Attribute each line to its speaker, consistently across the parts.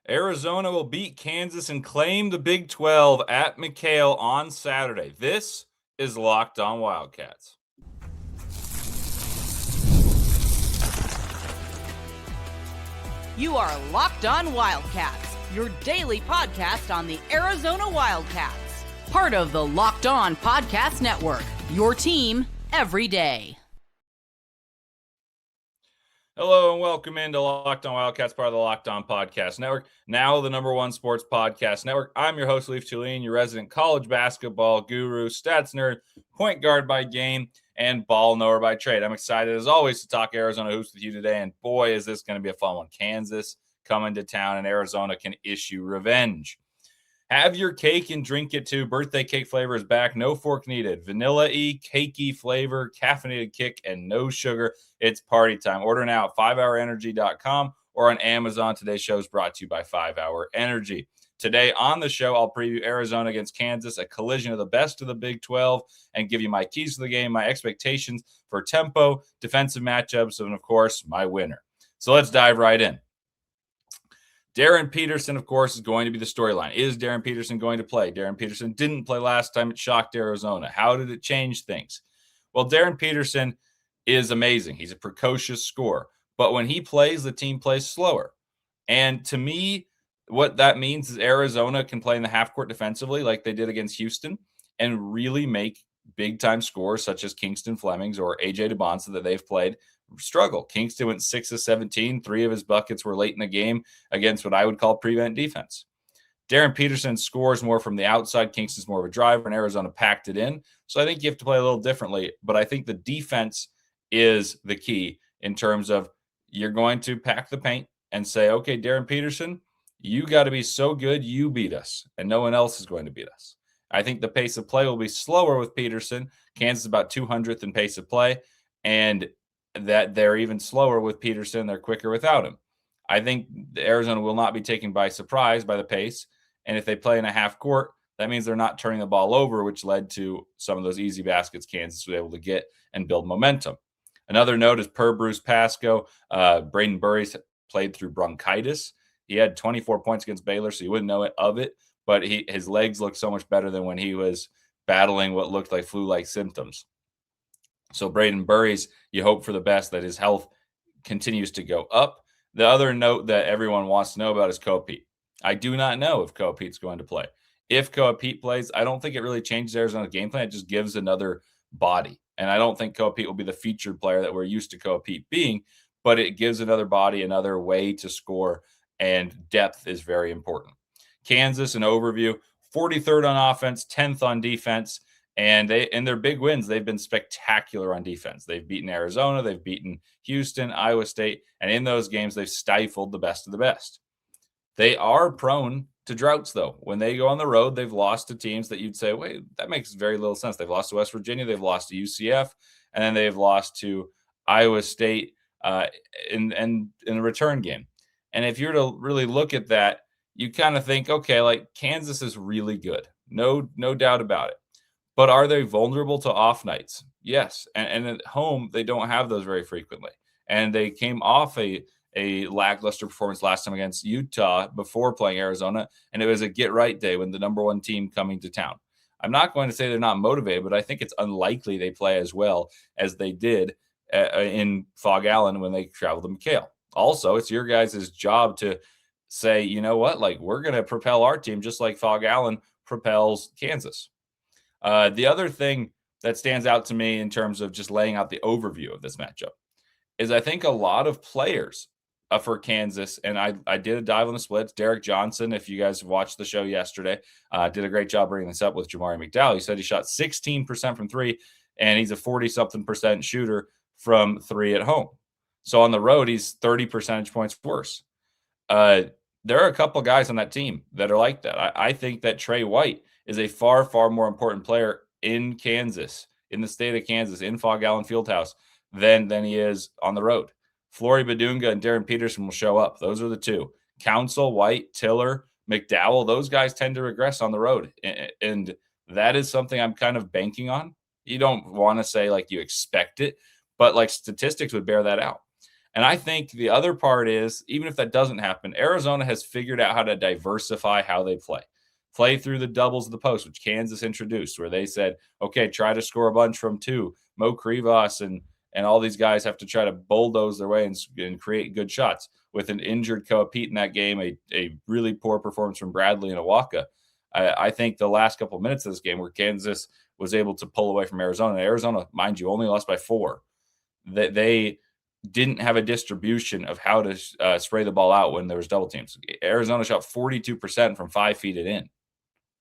Speaker 1: Arizona will beat Kansas and claim the Big 12 at McKale on Saturday. This is Locked On Wildcats.
Speaker 2: You are Locked On Wildcats, your daily podcast on the Arizona Wildcats. Part of the Locked On Podcast Network, your team every day.
Speaker 1: Hello and welcome into Locked On Wildcats, part of the Locked On Podcast Network, now the number one sports podcast network. I'm your host, Leif Thulin, your resident college basketball guru, stats nerd, point guard by game, and ball knower by trade. I'm excited, as always, to talk Arizona hoops with you today, and boy, is this going to be a fun one. Kansas coming to town, and Arizona can issue revenge. Have your cake and drink it too. Birthday cake flavor is back. No fork needed. Vanilla-y, cakey flavor, caffeinated kick, and no sugar. It's party time. Order now at 5hourenergy.com or on Amazon. Today's show is brought to you by 5 Hour Energy. Today on the show, I'll preview Arizona against Kansas, a collision of the best of the Big 12, and give you my keys to the game, my expectations for tempo, defensive matchups, and, of course, my winner. So let's dive right in. Darrin Peterson, of course, is going to be the storyline. Is Darrin Peterson going to play? Darrin Peterson didn't play last time. It shocked Arizona. How did it change things? Well, Darrin Peterson is amazing. He's a precocious scorer. But when he plays, the team plays slower. And to me, what that means is Arizona can play in the half court defensively like they did against Houston and really make big-time scores such as Kingston Flemings or A.J. DeBonsa that they've played struggle. Kingston went 6 of 17. 3 of his buckets were late in the game against what I would call prevent defense. Darrin Peterson scores more from the outside. Kingston's more of a driver, and Arizona packed it in. So I think you have to play a little differently. But I think the defense is the key in terms of you're going to pack the paint and say, okay, Darrin Peterson, you got to be so good you beat us, and no one else is going to beat us. I think the pace of play will be slower with Peterson. Kansas is about 200th in pace of play, and that they're even slower with Peterson. They're quicker without him. I think Arizona will not be taken by surprise by the pace. And if they play in a half court, that means they're not turning the ball over, which led to some of those easy baskets Kansas was able to get and build momentum. Another note is per Bruce Pascoe, Brayden Burries played through bronchitis. He had 24 points against Baylor, so you wouldn't know it of it. But his legs look so much better than when he was battling what looked like flu-like symptoms. So Brayden Burries, you hope for the best that his health continues to go up. The other note that everyone wants to know about is Koa Pete. I do not know if Koa Pete's going to play. If Koa Pete plays, I don't think it really changes Arizona's game plan. It just gives another body. And I don't think Koa Pete will be the featured player that we're used to Koa Pete being, but it gives another body, another way to score, and depth is very important. Kansas, an overview, 43rd on offense, 10th on defense. And in their big wins, they've been spectacular on defense. They've beaten Arizona, they've beaten Houston, Iowa State, and in those games, they've stifled the best of the best. They are prone to droughts, though. When they go on the road, they've lost to teams that you'd say, wait, that makes very little sense. They've lost to West Virginia, they've lost to UCF, and then they've lost to Iowa State in a return game. And if you're to really look at that, you kind of think, okay, like Kansas is really good. No doubt about it. But are they vulnerable to off nights? Yes. And at home, they don't have those very frequently. And they came off a lackluster performance last time against Utah before playing Arizona. And it was a get-right day when the number one team coming to town. I'm not going to say they're not motivated, but I think it's unlikely they play as well as they did in Fog Allen when they traveled to McKale. Also, it's your guys' job to say, you know what, like we're going to propel our team just like Fog Allen propels Kansas. The other thing that stands out to me in terms of just laying out the overview of this matchup is I think a lot of players for Kansas, and I did a dive on the splits. Derek Johnson, if you guys watched the show yesterday, did a great job bringing this up with Jamari McDowell. He said he shot 16% from three, and he's a 40-something% shooter from three at home. So on the road, he's 30 percentage points worse. There are a couple guys on that team that are like that. I think that Trey White is a far, far more important player in Kansas, in the state of Kansas, in Fog Allen Fieldhouse, than he is on the road. Flory, Bidunga, and Darrin Peterson will show up. Those are the two. Council, White, Tiller, McDowell, those guys tend to regress on the road. And that is something I'm kind of banking on. You don't want to say like you expect it, but like statistics would bear that out. And I think the other part is, even if that doesn't happen, Arizona has figured out how to diversify how they play. Play through the doubles of the post, which Kansas introduced, where they said, okay, try to score a bunch from two. Mo Krivas and all these guys have to try to bulldoze their way and create good shots. With an injured Koa Pete in that game, a really poor performance from Bradley and Awaka. I think the last couple of minutes of this game where Kansas was able to pull away from Arizona. Arizona, mind you, only lost by 4. They didn't have a distribution of how to spray the ball out when there was double teams. Arizona shot 42% from 5 feet and in.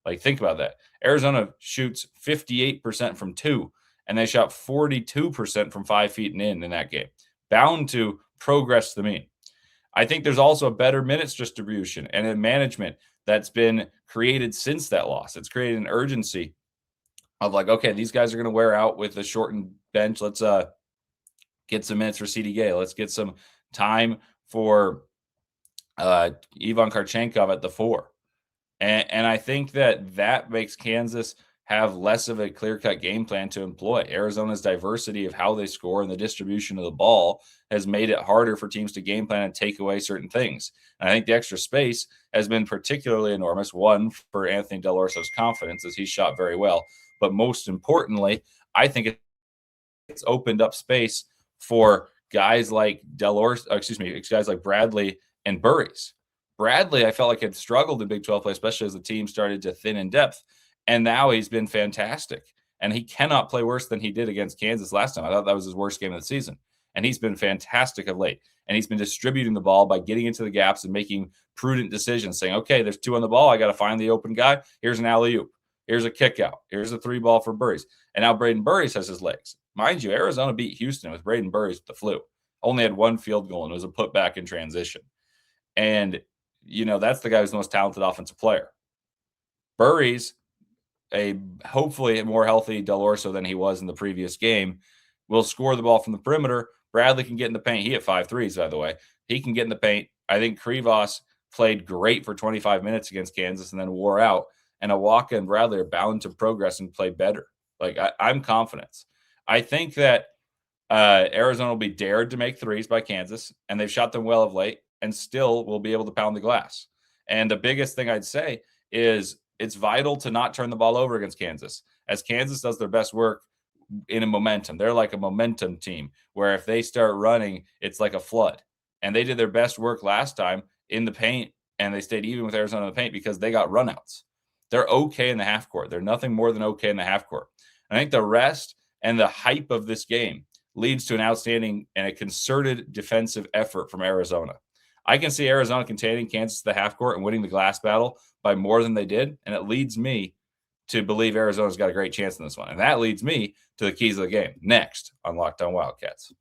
Speaker 1: Like, think about that. Arizona shoots 58% from 2, and they shot 42% from 5 feet and in that game. Bound to progress the mean. I think there's also a better minutes distribution and a management that's been created since that loss. It's created an urgency of like, okay, these guys are going to wear out with a shortened bench. Let's get some minutes for CD Gay. Let's get some time for Ivan Karchenkov at the 4. And I think that makes Kansas have less of a clear-cut game plan to employ. Arizona's diversity of how they score and the distribution of the ball has made it harder for teams to game plan and take away certain things. And I think the extra space has been particularly enormous, one, for Anthony Del Orso's confidence, as he shot very well. But most importantly, I think it's opened up space for guys like guys like Bradley and Burries. Bradley, I felt like had struggled in Big 12 play, especially as the team started to thin in depth. And now he's been fantastic. And he cannot play worse than he did against Kansas last time. I thought that was his worst game of the season. And he's been fantastic of late. And he's been distributing the ball by getting into the gaps and making prudent decisions, saying, okay, there's 2 on the ball. I got to find the open guy. Here's an alley-oop. Here's a kick out. Here's a 3 ball for Burries. And now Brayden Burries has his legs. Mind you, Arizona beat Houston with Brayden Burries with the flu. Only had 1 field goal, and it was a putback in transition. And, that's the guy who's the most talented offensive player. Burries, a hopefully more healthy Del Orso than he was in the previous game, will score the ball from the perimeter. Bradley can get in the paint. He hit 5 threes, by the way. He can get in the paint. I think Krivas played great for 25 minutes against Kansas and then wore out. And Awaka and Bradley are bound to progress and play better. Like, I'm confident. I think that Arizona will be dared to make threes by Kansas, and they've shot them well of late, and still will be able to pound the glass. And the biggest thing I'd say is it's vital to not turn the ball over against Kansas, as Kansas does their best work in a momentum. They're like a momentum team where if they start running, it's like a flood. And they did their best work last time in the paint, and they stayed even with Arizona in the paint because they got runouts. They're okay in the half court. They're nothing more than okay in the half court. I think the rest and the hype of this game leads to an outstanding and a concerted defensive effort from Arizona. I can see Arizona containing Kansas to the half court and winning the glass battle by more than they did, and it leads me to believe Arizona's got a great chance in this one. And that leads me to the keys of the game next on Locked On Wildcats.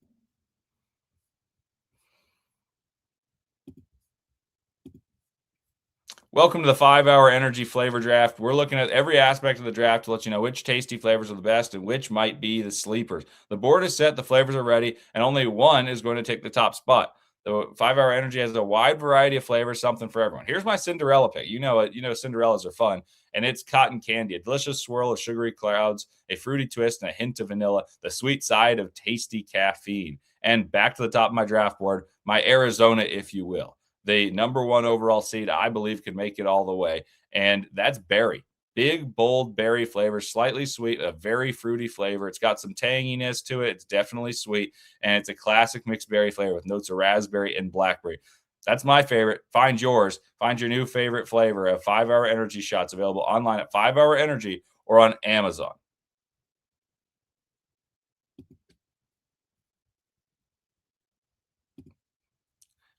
Speaker 1: Welcome to the 5-hour energy flavor draft. We're looking at every aspect of the draft to let you know which tasty flavors are the best and which might be the sleepers. The board is set, the flavors are ready, and only one is going to take the top spot. The 5-hour energy has a wide variety of flavors, something for everyone. Here's my Cinderella pick. You know it. Cinderellas are fun, and it's cotton candy, a delicious swirl of sugary clouds, a fruity twist, and a hint of vanilla, the sweet side of tasty caffeine. And back to the top of my draft board, my Arizona, if you will. The number 1 overall seed, I believe, could make it all the way. And that's berry. Big, bold berry flavor, slightly sweet, a very fruity flavor. It's got some tanginess to it. It's definitely sweet. And it's a classic mixed berry flavor with notes of raspberry and blackberry. That's my favorite. Find yours. Find your new favorite flavor of 5-hour energy shots available online at 5-hour energy or on Amazon.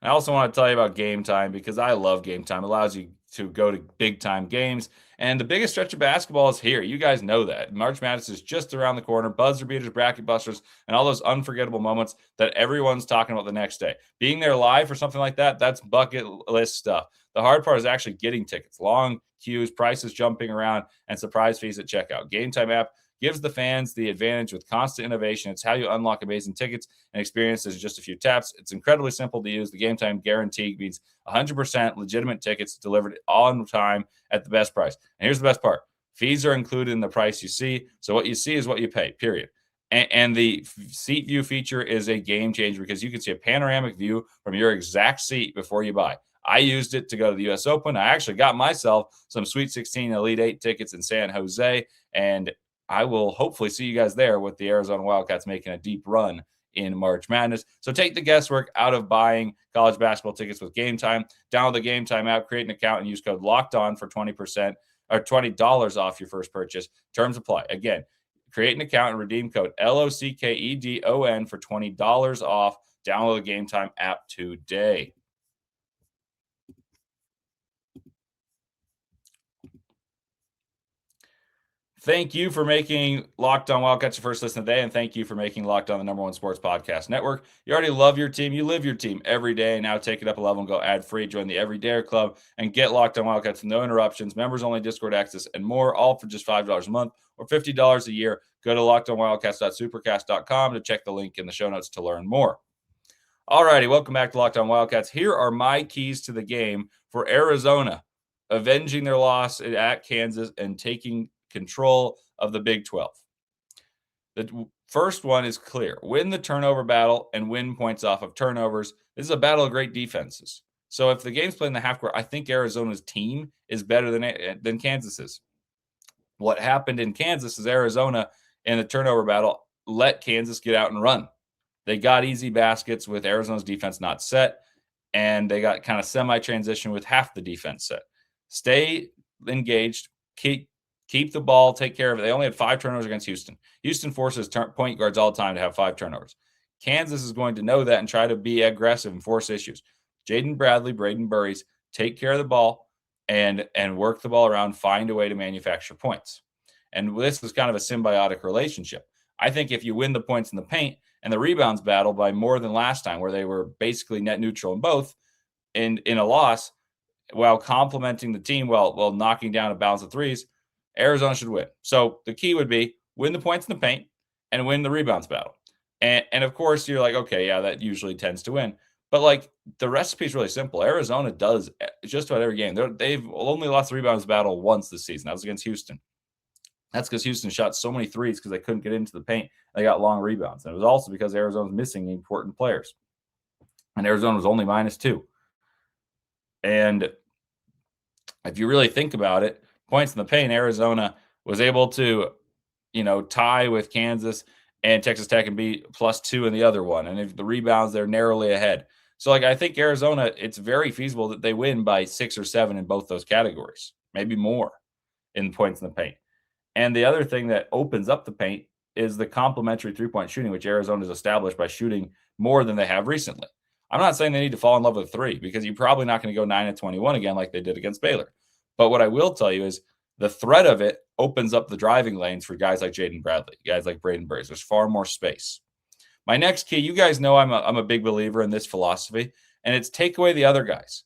Speaker 1: I also want to tell you about Game Time because I love Game Time. It allows you to go to big-time games, and the biggest stretch of basketball is here. You guys know that. March Madness is just around the corner. Buzzer beaters, bracket busters, and all those unforgettable moments that everyone's talking about the next day. Being there live for something like that, that's bucket list stuff. The hard part is actually getting tickets. Long queues, prices jumping around, and surprise fees at checkout. Game Time app gives the fans the advantage with constant innovation. It's how you unlock amazing tickets and experiences in just a few taps. It's incredibly simple to use. The Game Time guarantee means 100% legitimate tickets delivered on time at the best price. And here's the best part. Fees are included in the price you see. So what you see is what you pay, period. And the seat view feature is a game changer because you can see a panoramic view from your exact seat before you buy. I used it to go to the U.S. Open. I actually got myself some Sweet 16 Elite 8 tickets in San Jose, and I will hopefully see you guys there with the Arizona Wildcats making a deep run in March Madness. So take the guesswork out of buying college basketball tickets with Game Time. Download the Game Time app, create an account, and use code LOCKEDON for 20% or $20 off your first purchase. Terms apply. Again, create an account and redeem code LOCKEDON for $20 off. Download the Game Time app today. Thank you for making Locked On Wildcats your first listen today, and thank you for making Locked On the #1 sports podcast network. You already love your team. You live your team every day. Now take it up a level and go ad-free. Join the Everydayer Club and get Locked On Wildcats with no interruptions, members-only Discord access, and more, all for just $5 a month or $50 a year. Go to lockedonwildcats.supercast.com to check the link in the show notes to learn more. All righty, welcome back to Locked On Wildcats. Here are my keys to the game for Arizona, avenging their loss at Kansas and taking control of the Big 12. The first one is clear. Win the turnover battle and win points off of turnovers. This is a battle of great defenses. So if the game's played in the half court, I think Arizona's team is better than Kansas's. What happened in Kansas is Arizona in the turnover battle let Kansas get out and run. They got easy baskets with Arizona's defense not set, and they got kind of semi-transition with half the defense set. Stay engaged, keep the ball, take care of it. They only had 5 turnovers against Houston. Houston forces point guards all the time to have 5 turnovers. Kansas is going to know that and try to be aggressive and force issues. Jaden Bradley, Brayden Burries, take care of the ball and work the ball around, find a way to manufacture points. And this is kind of a symbiotic relationship. I think if you win the points in the paint and the rebounds battle by more than last time, where they were basically net neutral in both, in a loss, while complementing the team, while knocking down a balance of threes, Arizona should win. So the key would be win the points in the paint and win the rebounds battle. And of course, you're like, okay, yeah, that usually tends to win. But like the recipe is really simple. Arizona does just about every game. They've only lost the rebounds battle once this season. That was against Houston. That's because Houston shot so many threes because they couldn't get into the paint. They got long rebounds. And it was also because Arizona was missing important players. And Arizona was only -2. And if you really think about it, points in the paint, Arizona was able to, tie with Kansas and Texas Tech and be +2 in the other one. And if the rebounds, they're narrowly ahead. So, I think Arizona, it's very feasible that they win by 6 or 7 in both those categories, maybe more in points in the paint. And the other thing that opens up the paint is the complementary three-point shooting, which Arizona has established by shooting more than they have recently. I'm not saying they need to fall in love with 3 because you're probably not going to go 9-21 again like they did against Baylor. But what I will tell you is the threat of it opens up the driving lanes for guys like Jaden Bradley, guys like Brayden Burries. There's far more space. My next key, you guys know I'm a big believer in this philosophy, and it's take away the other guys.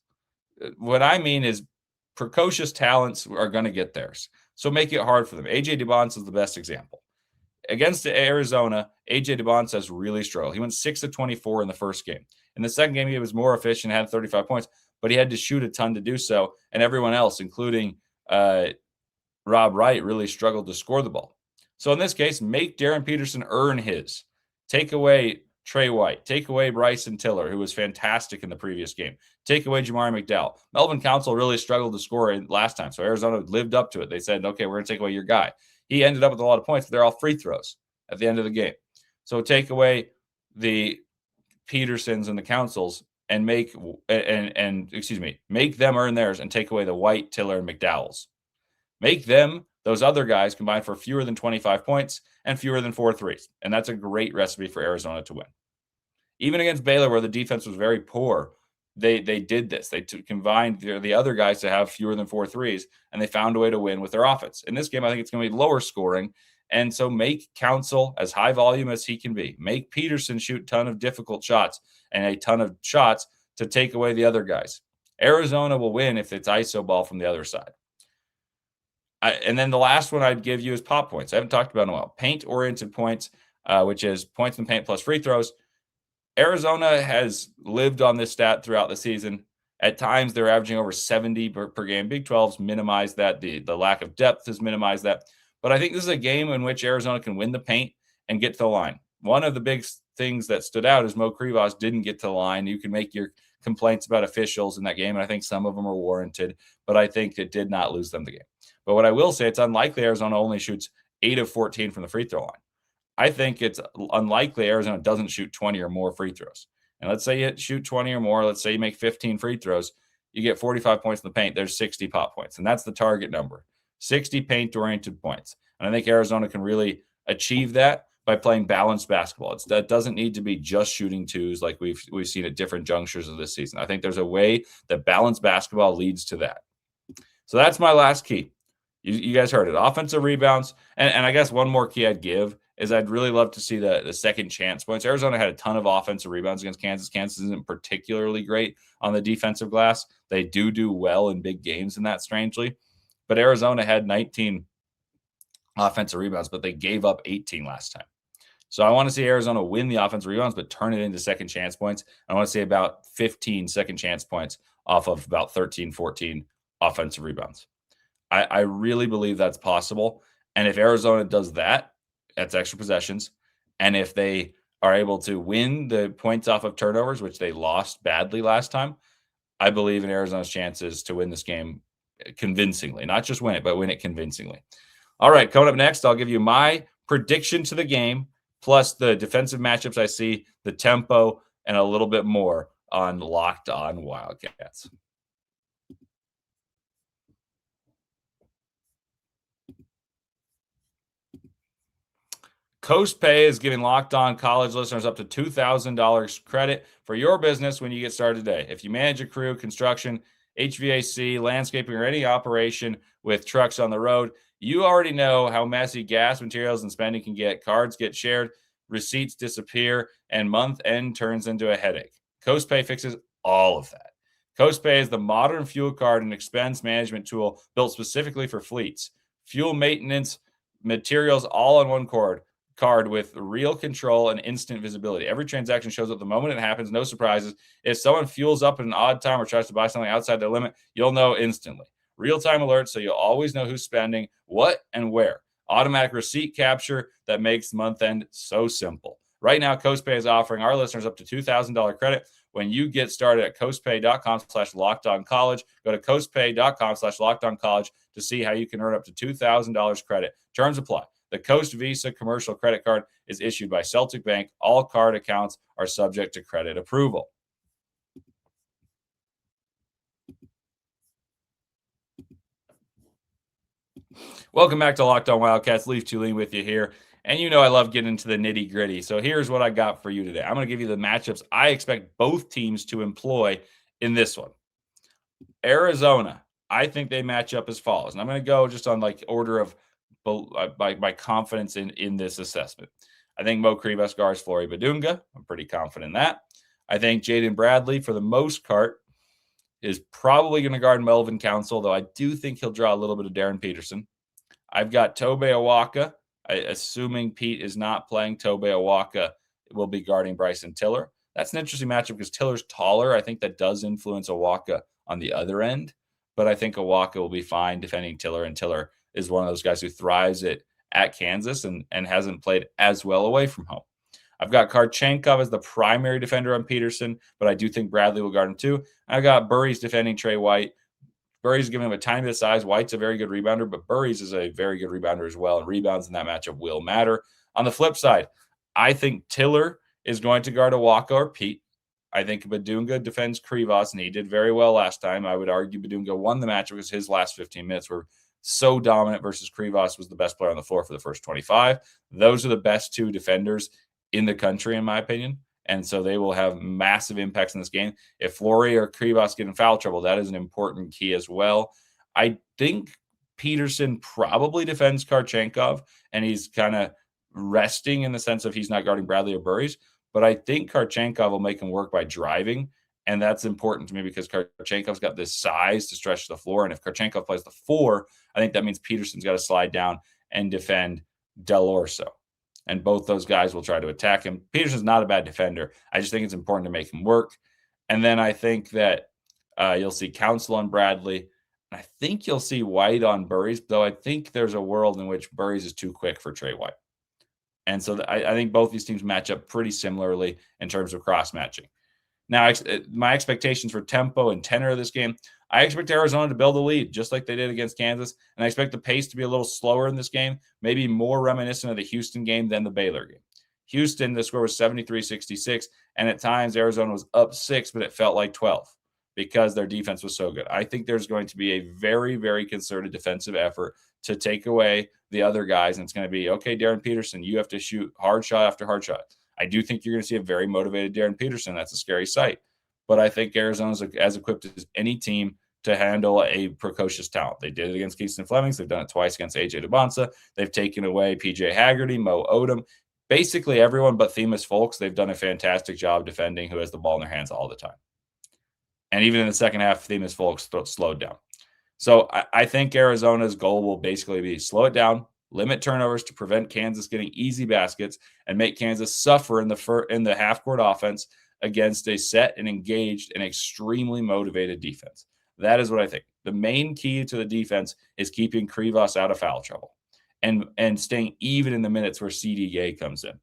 Speaker 1: What I mean is precocious talents are going to get theirs. So make it hard for them. A.J. DeBonce is the best example. Against Arizona, A.J. DeBonce has really struggled. He went 6 of 24 in the first game. In the second game, he was more efficient, had 35 points, but he had to shoot a ton to do so. And everyone else, including Rob Wright, really struggled to score the ball. So in this case, make Darrin Peterson earn his. Take away Trey White. Take away Bryson Tiller, who was fantastic in the previous game. Take away Jamari McDowell. Melvin Council really struggled to score last time, so Arizona lived up to it. They said, okay, we're going to take away your guy. He ended up with a lot of points, but they're all free throws at the end of the game. So take away the Petersons and the Councils and make them earn theirs and take away the White, Tiller, and McDowells. Make them, those other guys, combine for fewer than 25 points and fewer than 4 threes. And that's a great recipe for Arizona to win. Even against Baylor, where the defense was very poor, they did this. They combined the other guys to have fewer than 4 threes, and they found a way to win with their offense. In this game, I think it's going to be lower scoring. And so make Council as high volume as he can be. Make Peterson shoot a ton of difficult shots and a ton of shots to take away the other guys. Arizona will win if it's iso ball from the other side. And then the last one I'd give you is pop points. I haven't talked about in a while. Paint-oriented points, which is points in the paint plus free throws. Arizona has lived on this stat throughout the season. At times, they're averaging over 70 per game. Big 12's minimized that. The lack of depth has minimized that. But I think this is a game in which Arizona can win the paint and get to the line. One of the big things that stood out is Mo Krivas didn't get to the line. You can make your complaints about officials in that game, and I think some of them are warranted, but I think it did not lose them the game. But what I will say, it's unlikely Arizona only shoots 8 of 14 from the free throw line. I think it's unlikely Arizona doesn't shoot 20 or more free throws. And let's say you shoot 20 or more. Let's say you make 15 free throws. You get 45 points in the paint. There's 60 pop points. And that's the target number, 60 paint-oriented points. And I think Arizona can really achieve that by playing balanced basketball. That doesn't need to be just shooting twos like we've seen at different junctures of this season. I think there's a way that balanced basketball leads to that. So that's my last key. You guys heard it. Offensive rebounds. And I guess one more key I'd give is I'd really love to see the second chance points. Arizona had a ton of offensive rebounds against Kansas. Kansas isn't particularly great on the defensive glass. They do well in big games in that, strangely. But Arizona had 19 offensive rebounds, but they gave up 18 last time. So I want to see Arizona win the offensive rebounds, but turn it into second chance points. I want to see about 15 second chance points off of about 13, 14 offensive rebounds. I really believe that's possible. And if Arizona does that, that's extra possessions. And if they are able to win the points off of turnovers, which they lost badly last time, I believe in Arizona's chances to win this game convincingly. Not just win it, but win it convincingly. All right, coming up next, I'll give you my prediction to the game, plus the defensive matchups I see, the tempo, and a little bit more on Locked On Wildcats. Coast Pay is giving Locked On College listeners up to $2,000 credit for your business when you get started today. If you manage a crew, construction, HVAC, landscaping, or any operation with trucks on the road, you already know how messy gas, materials, and spending can get. Cards get shared, receipts disappear, and month end turns into a headache. Coast Pay fixes all of that. Coast Pay is the modern fuel card and expense management tool built specifically for fleets. Fuel maintenance, materials, all on one card with real control and instant visibility. Every transaction shows up the moment it happens, no surprises. If someone fuels up at an odd time or tries to buy something outside their limit, you'll know instantly. Real-time alerts, so you'll always know who's spending, what, and where. Automatic receipt capture that makes month end so simple. Right now, CoastPay is offering our listeners up to $2,000 credit when you get started at coastpay.com/lockedoncollege. Go to coastpay.com/lockedoncollege to see how you can earn up to $2,000 credit. Terms apply. The Coast Visa commercial credit card is issued by Celtic Bank. All card accounts are subject to credit approval. Welcome back to Locked On Wildcats. Leif Thulin with you here. And you know I love getting into the nitty-gritty. So here's what I got for you today. I'm going to give you the matchups I expect both teams to employ in this one. Arizona, I think they match up as follows. And I'm going to go just on like order of my confidence in this assessment. I think Mo Krivas guards Flory Bidunga. I'm pretty confident in that. I think Jaden Bradley, for the most part, is probably going to guard Melvin Council, though I do think he'll draw a little bit of Darrin Peterson. I've got Tobe Awaka. Assuming Pete is not playing, Tobe Awaka will be guarding Bryson Tiller. That's an interesting matchup because Tiller's taller. I think that does influence Awaka on the other end, but I think Awaka will be fine defending Tiller, and Tiller is one of those guys who thrives at Kansas and hasn't played as well away from home. I've got Karchenkov as the primary defender on Peterson, but I do think Bradley will guard him too. I've got Burries defending Trey White. Burries giving him a tiny bit of size. White's a very good rebounder, but Burries is a very good rebounder as well, and rebounds in that matchup will matter. On the flip side, I think Tiller is going to guard Awaka or Pete. I think Bidunga defends Krivas, and he did very well last time. I would argue Bidunga won the matchup because his last 15 minutes were so dominant versus Krivas was the best player on the floor for the first 25. Those are the best two defenders in the country, in my opinion. And so they will have massive impacts in this game. If Flory or Krivas get in foul trouble, that is an important key as well. I think Peterson probably defends Karchenkov, and he's kind of resting in the sense of he's not guarding Bradley or Burries. But I think Karchenkov will make him work by driving. And that's important to me because Karchenkov's got this size to stretch the floor. And if Karchenkov plays the 4, I think that means Peterson's got to slide down and defend Del Orso. And both those guys will try to attack him. Peterson's not a bad defender. I just think it's important to make him work. And then I think that you'll see Council on Bradley. I think you'll see White on Burries, though I think there's a world in which Burries is too quick for Trey White. And so I think both these teams match up pretty similarly in terms of cross-matching. Now, my expectations for tempo and tenor of this game, I expect Arizona to build a lead, just like they did against Kansas. And I expect the pace to be a little slower in this game, maybe more reminiscent of the Houston game than the Baylor game. Houston, the score was 73-66, and at times Arizona was up 6, but it felt like 12 because their defense was so good. I think there's going to be a very, very concerted defensive effort to take away the other guys, and it's going to be, okay, Darrin Peterson, you have to shoot hard shot after hard shot. I do think you're going to see a very motivated Darrin Peterson. That's a scary sight. But I think Arizona's as equipped as any team to handle a precocious talent. They did it against Keaston Flemings. They've done it twice against A.J. DeBonsa. They've taken away P.J. Haggerty, Mo Odom. Basically everyone but Themis Folks, they've done a fantastic job defending who has the ball in their hands all the time. And even in the second half, Themis Folks slowed down. So I think Arizona's goal will basically be slow it down, limit turnovers to prevent Kansas getting easy baskets, and make Kansas suffer in the half-court offense against a set and engaged and extremely motivated defense. That is what I think. The main key to the defense is keeping Krivas out of foul trouble and staying even in the minutes where CDA comes in.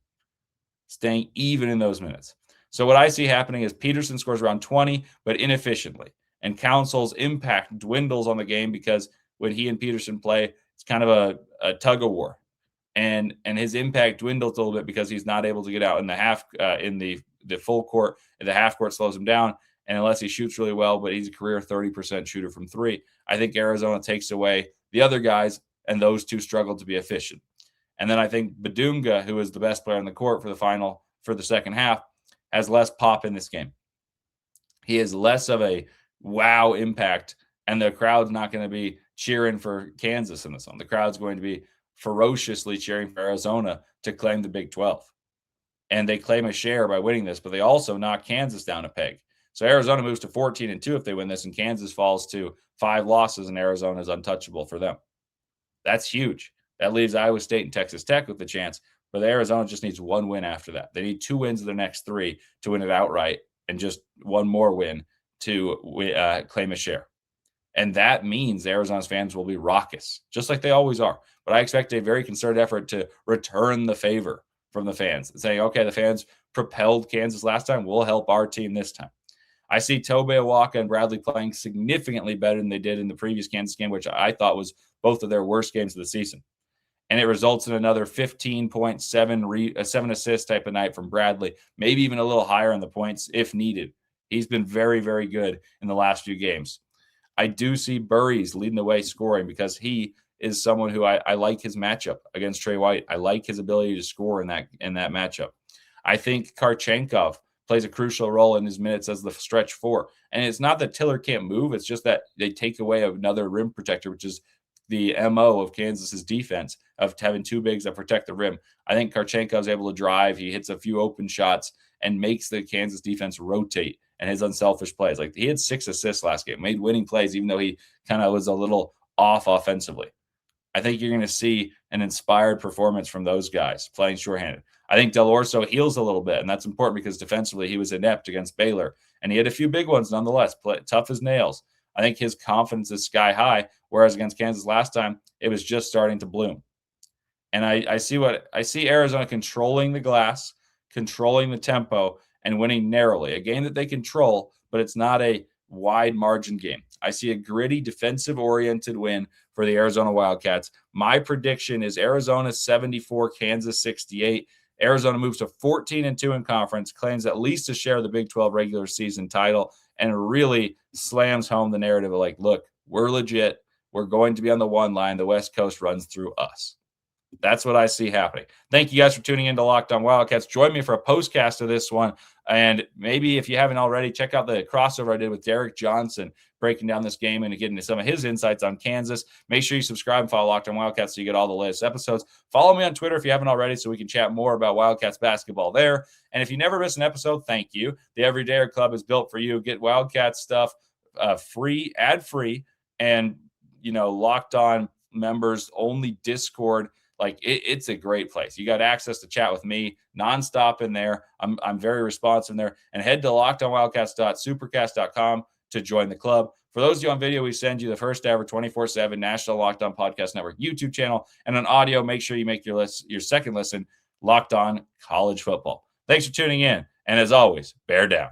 Speaker 1: Staying even in those minutes. So what I see happening is Peterson scores around 20, but inefficiently. And Council's impact dwindles on the game because when he and Peterson play, it's kind of a tug of war. And his impact dwindles a little bit because he's not able to get out in the half in the full court. The half court slows him down. And unless he shoots really well, but he's a career 30% shooter from three, I think Arizona takes away the other guys, and those two struggle to be efficient. And then I think Bidunga, who is the best player on the court for the second half, has less pop in this game. He has less of a wow impact, and the crowd's not going to be cheering for Kansas in this one. The crowd's going to be ferociously cheering for Arizona to claim the Big 12. And they claim a share by winning this, but they also knock Kansas down a peg. So Arizona moves to 14-2 if they win this, and Kansas falls to 5 losses, and Arizona is untouchable for them. That's huge. That leaves Iowa State and Texas Tech with the chance, but Arizona just needs one win after that. They need 2 wins of their next 3 to win it outright, and just one more win to claim a share. And that means Arizona's fans will be raucous, just like they always are. But I expect a very concerted effort to return the favor from the fans, saying, okay, the fans propelled Kansas last time, we'll help our team this time. I see Tobe Awaka and Bradley playing significantly better than they did in the previous Kansas game, which I thought was both of their worst games of the season. And it results in another 15.7 7 assist type of night from Bradley, maybe even a little higher on the points if needed. He's been very, very good in the last few games. I do see Burries leading the way scoring because he is someone who I like his matchup against Trey White. I like his ability to score in that matchup. I think Karchenkov plays a crucial role in his minutes as the stretch 4. And it's not that Tiller can't move. It's just that they take away another rim protector, which is the MO of Kansas's defense of having 2 bigs that protect the rim. I think Karchenkov is able to drive. He hits a few open shots and makes the Kansas defense rotate and his unselfish plays. Like, he had 6 assists last game, made winning plays, even though he kind of was a little off offensively. I think you're going to see an inspired performance from those guys playing shorthanded. I think Del Orso heals a little bit, and that's important because defensively he was inept against Baylor, and he had a few big ones nonetheless, tough as nails. I think his confidence is sky high, whereas against Kansas last time, it was just starting to bloom. And I see Arizona controlling the glass, controlling the tempo, and winning narrowly. A game that they control, but it's not a wide margin game. I see a gritty, defensive-oriented win for the Arizona Wildcats. My prediction is Arizona 74, Kansas 68. Arizona moves to 14-2 in conference, claims at least a share of the Big 12 regular season title, and really slams home the narrative of, like, look, we're legit. We're going to be on the one line. The West Coast runs through us. That's what I see happening. Thank you guys for tuning into Locked On Wildcats. Join me for a postcast of this one. And maybe if you haven't already, check out the crossover I did with Derek Johnson, breaking down this game and getting some of his insights on Kansas. Make sure you subscribe and follow Locked On Wildcats so you get all the latest episodes. Follow me on Twitter if you haven't already so we can chat more about Wildcats basketball there. And if you never miss an episode, thank you. The Everydayer Club is built for you. Get Wildcats stuff free, ad-free, and, Locked On members only Discord. Like, it's a great place. You got access to chat with me nonstop in there. I'm very responsive in there. And head to lockedonwildcats.supercast.com to join the club. For those of you on video, we send you the first ever 24/7 National Locked On Podcast Network YouTube channel. And on audio, make sure you make your second listen Locked On College Football. Thanks for tuning in. And as always, bear down.